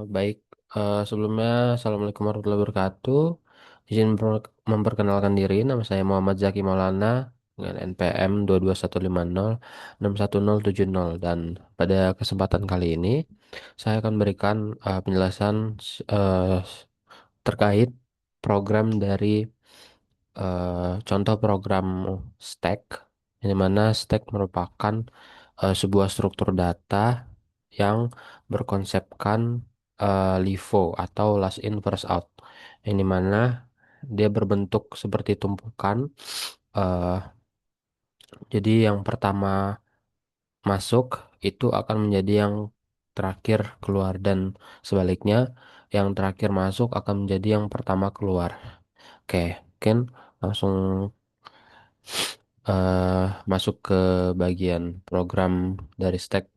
Baik, sebelumnya Assalamualaikum warahmatullahi wabarakatuh. Izin memperkenalkan diri, nama saya Muhammad Zaki Maulana dengan NPM 221506170 dan pada kesempatan kali ini saya akan berikan penjelasan eh, terkait program dari contoh program stack, yang mana stack merupakan sebuah struktur data yang berkonsepkan LIFO atau last in first out, yang dimana dia berbentuk seperti tumpukan. eh, jadi yang pertama masuk itu akan menjadi yang terakhir keluar, dan sebaliknya yang terakhir masuk akan menjadi yang pertama keluar. Oke, mungkin langsung eh, masuk ke bagian program dari stack.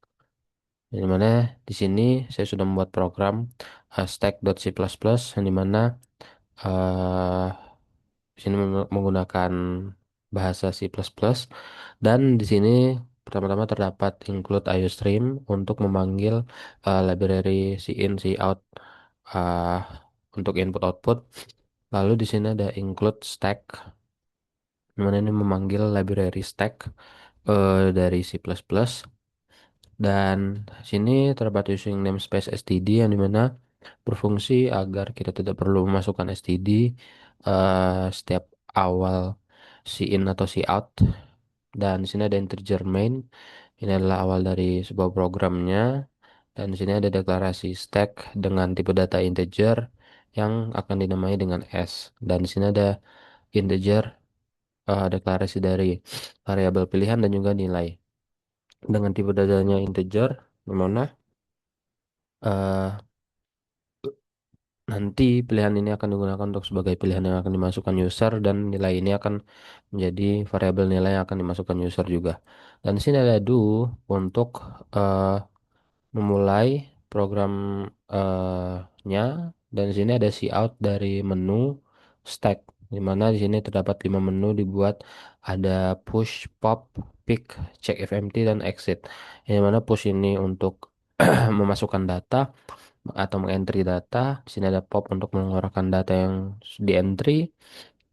Di mana di sini saya sudah membuat program stack.c++ yang dimana eh di sini menggunakan bahasa C++, dan di sini pertama-tama terdapat include IOStream untuk memanggil library cin cout eh, untuk input output. Lalu di sini ada include stack, di mana ini memanggil library stack dari C++. Dan sini terdapat using namespace std, yang dimana berfungsi agar kita tidak perlu memasukkan std setiap awal in atau out. Dan di sini ada integer main, ini adalah awal dari sebuah programnya. Dan di sini ada deklarasi stack dengan tipe data integer yang akan dinamai dengan s. Dan di sini ada integer, deklarasi dari variabel pilihan dan juga nilai dengan tipe datanya integer, di mana eh, nanti pilihan ini akan digunakan untuk sebagai pilihan yang akan dimasukkan user, dan nilai ini akan menjadi variabel nilai yang akan dimasukkan user juga. Dan di sini ada do untuk eh, memulai nya, dan di sini ada cout dari menu stack, di mana di sini terdapat 5 menu dibuat, ada push, pop, pick, check if empty, dan exit. Yang mana push ini untuk memasukkan data atau mengentry data. Di sini ada pop untuk mengeluarkan data yang di entry,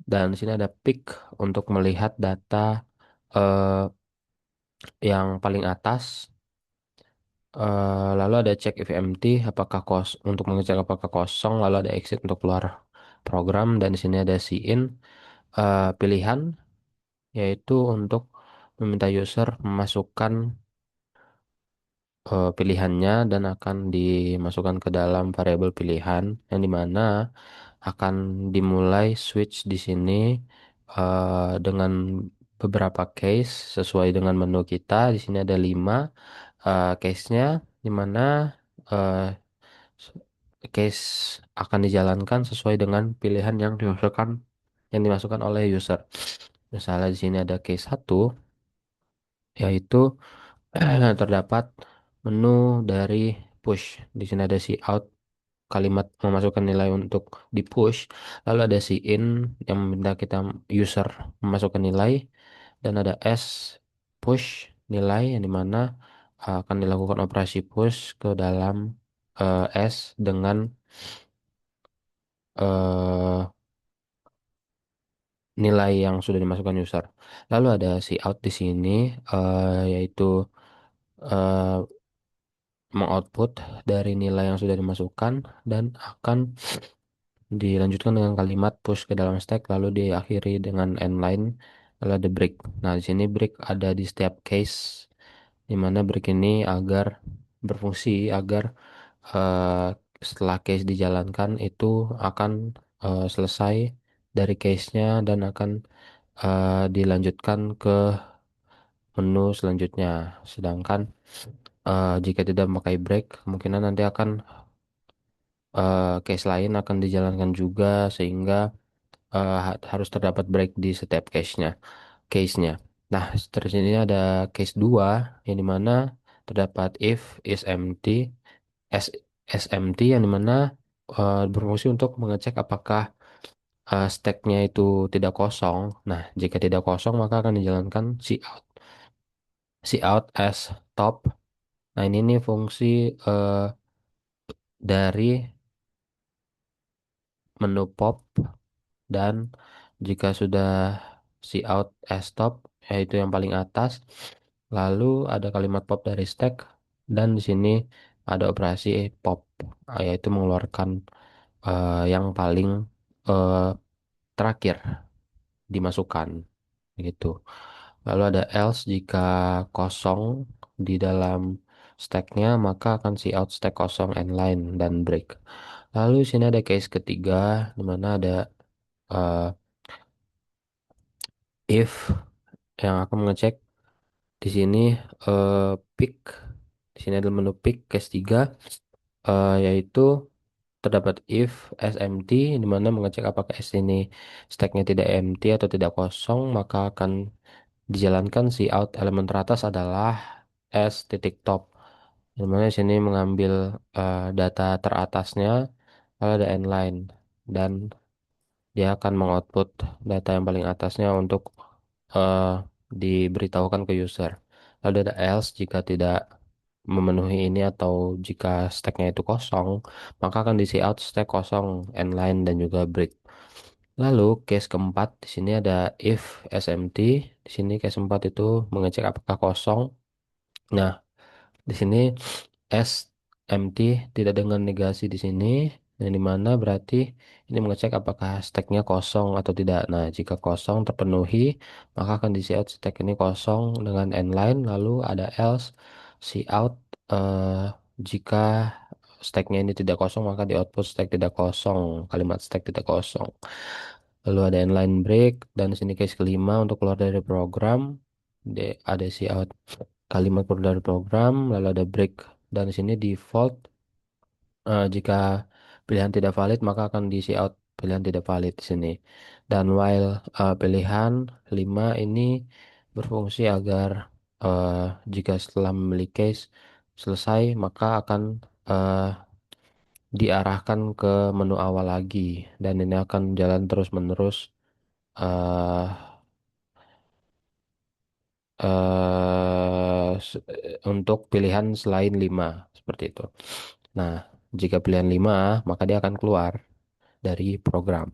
dan di sini ada pick untuk melihat data eh, yang paling atas. Lalu ada check if empty, apakah untuk mengecek apakah kosong. Lalu ada exit untuk keluar program, dan di sini ada cin pilihan, yaitu untuk meminta user memasukkan pilihannya, dan akan dimasukkan ke dalam variabel pilihan, yang dimana akan dimulai switch di sini dengan beberapa case sesuai dengan menu kita. Di sini ada 5 case-nya, dimana eh, case akan dijalankan sesuai dengan pilihan yang dimasukkan oleh user. Misalnya di sini ada case 1, yaitu terdapat menu dari push. Di sini ada out, kalimat memasukkan nilai untuk di push. Lalu ada in yang meminta kita user memasukkan nilai, dan ada s push nilai, yang dimana akan dilakukan operasi push ke dalam s dengan eh, nilai yang sudah dimasukkan user. Lalu ada out di sini, yaitu eh, mengoutput dari nilai yang sudah dimasukkan, dan akan dilanjutkan dengan kalimat push ke dalam stack, lalu diakhiri dengan end line, lalu ada break. Nah, di sini break ada di setiap case, di mana break ini agar berfungsi agar eh, setelah case dijalankan itu akan selesai dari case-nya, dan akan dilanjutkan ke menu selanjutnya. Sedangkan jika tidak memakai break, kemungkinan nanti akan case lain akan dijalankan juga, sehingga harus terdapat break di setiap case-nya. Nah, terus ini ada case 2, yang dimana terdapat if is empty, s, s empty, yang dimana berfungsi untuk mengecek apakah stack-nya itu tidak kosong. Nah, jika tidak kosong maka akan dijalankan cout as top. Nah, ini nih fungsi dari menu pop, dan jika sudah see out as stop, yaitu yang paling atas, lalu ada kalimat pop dari stack, dan di sini ada operasi pop, yaitu mengeluarkan yang paling eh, terakhir dimasukkan gitu. Lalu ada else, jika kosong di dalam stacknya maka akan see out stack kosong and line dan break. Lalu di sini ada case ketiga di mana ada eh, if yang akan mengecek di sini eh, pick. Di sini ada menu pick case 3, yaitu terdapat if SMT di mana mengecek apakah S ini stacknya tidak empty atau tidak kosong, maka akan dijalankan si out elemen teratas adalah S titik top. Di mana di sini mengambil data teratasnya, lalu ada end line, dan dia akan mengoutput data yang paling atasnya untuk eh, diberitahukan ke user. Lalu ada else, jika tidak memenuhi ini atau jika stacknya itu kosong, maka akan di out stack kosong, end line, dan juga break. Lalu case keempat di sini ada if SMT. Di sini case keempat itu mengecek apakah kosong. Nah, di sini S empty tidak dengan negasi di sini, yang dimana berarti ini mengecek apakah stacknya kosong atau tidak. Nah, jika kosong terpenuhi, maka akan di out stack ini kosong dengan end line. Lalu ada else out jika stacknya ini tidak kosong, maka di output stack tidak kosong, kalimat stack tidak kosong. Lalu ada inline break, dan di sini case kelima untuk keluar dari program. Ada out kalimat keluar dari program, lalu ada break, dan di sini default jika pilihan tidak valid maka akan di out pilihan tidak valid di sini. Dan while pilihan 5 ini berfungsi agar eh, jika setelah memilih case selesai maka akan eh, diarahkan ke menu awal lagi, dan ini akan jalan terus-menerus eh untuk pilihan selain 5 seperti itu. Nah, jika pilihan 5 maka dia akan keluar dari program.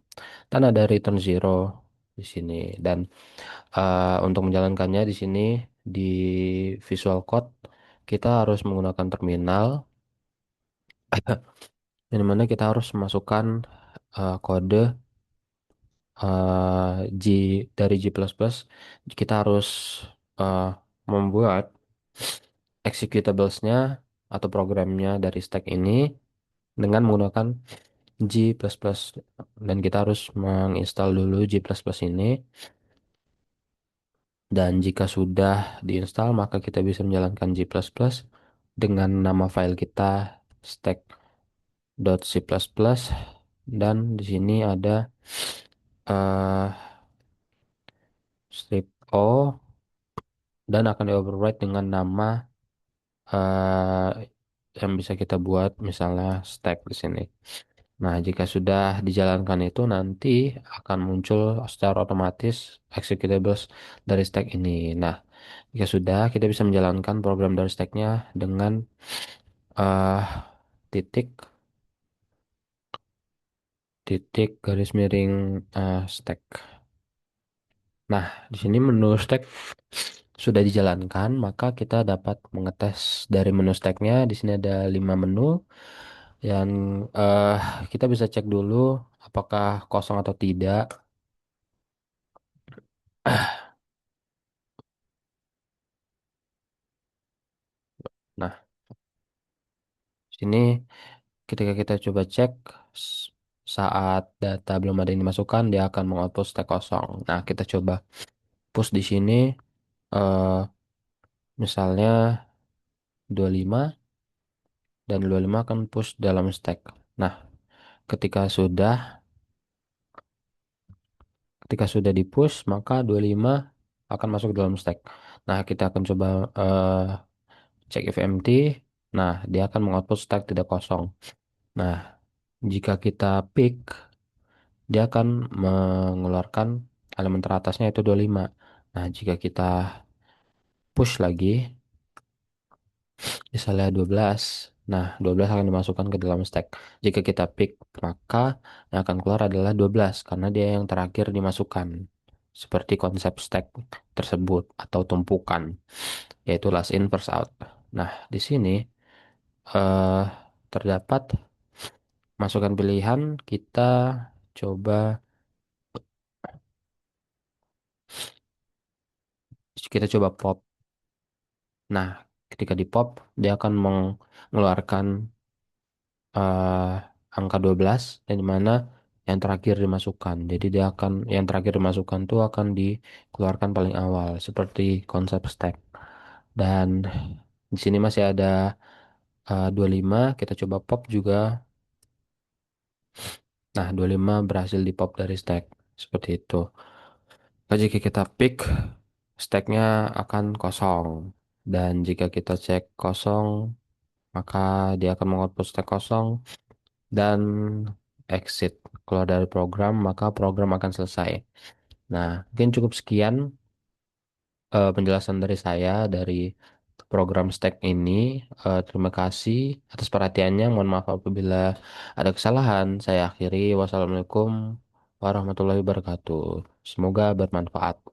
Dan ada return zero di sini, dan untuk menjalankannya di sini di Visual Code kita harus menggunakan terminal, yang mana kita harus masukkan kode G dari G++. Kita harus eh, membuat executables-nya atau programnya dari stack ini dengan menggunakan G++, dan kita harus menginstal dulu G++ ini, dan jika sudah diinstal maka kita bisa menjalankan G++ dengan nama file kita stack.c++, dan di sini ada eh strip O, dan akan di override dengan nama eh yang bisa kita buat misalnya stack di sini. Nah, jika sudah dijalankan itu nanti akan muncul secara otomatis executables dari stack ini. Nah, jika sudah kita bisa menjalankan program dari stacknya dengan eh titik titik garis miring stack. Nah, di sini menu stack sudah dijalankan, maka kita dapat mengetes dari menu stacknya. Di sini ada 5 menu, yang eh kita bisa cek dulu apakah kosong atau tidak. Nah, di sini ketika kita coba cek s- saat data belum ada yang dimasukkan, dia akan mengoutput stack kosong. Nah, kita coba push di sini, eh misalnya 25, dan 25 akan push dalam stack. Nah, ketika sudah ketika sudah di push maka 25 akan masuk ke dalam stack. Nah, kita akan coba cek if empty. Nah, dia akan mengoutput stack tidak kosong. Nah, jika kita pick, dia akan mengeluarkan elemen teratasnya itu 25. Nah, jika kita push lagi, misalnya 12, Nah, 12 akan dimasukkan ke dalam stack. Jika kita pick, maka yang akan keluar adalah 12 karena dia yang terakhir dimasukkan. Seperti konsep stack tersebut atau tumpukan, yaitu last in first out. Nah, di sini eh, terdapat masukan pilihan. Kita coba kita coba pop. Nah, ketika di pop, dia akan mengeluarkan eh, angka 12 yang dimana yang terakhir dimasukkan. Jadi dia akan yang terakhir dimasukkan tuh akan dikeluarkan paling awal seperti konsep stack. Dan di sini masih ada 25, kita coba pop juga. Nah, 25 berhasil di pop dari stack. Seperti itu. Nah, jika kita pick, stacknya akan kosong. Dan jika kita cek kosong, maka dia akan mengoutput stack kosong dan exit. Keluar dari program, maka program akan selesai. Nah, mungkin cukup sekian penjelasan dari saya dari program Stack ini. Terima kasih atas perhatiannya. Mohon maaf apabila ada kesalahan. Saya akhiri. Wassalamualaikum warahmatullahi wabarakatuh. Semoga bermanfaat.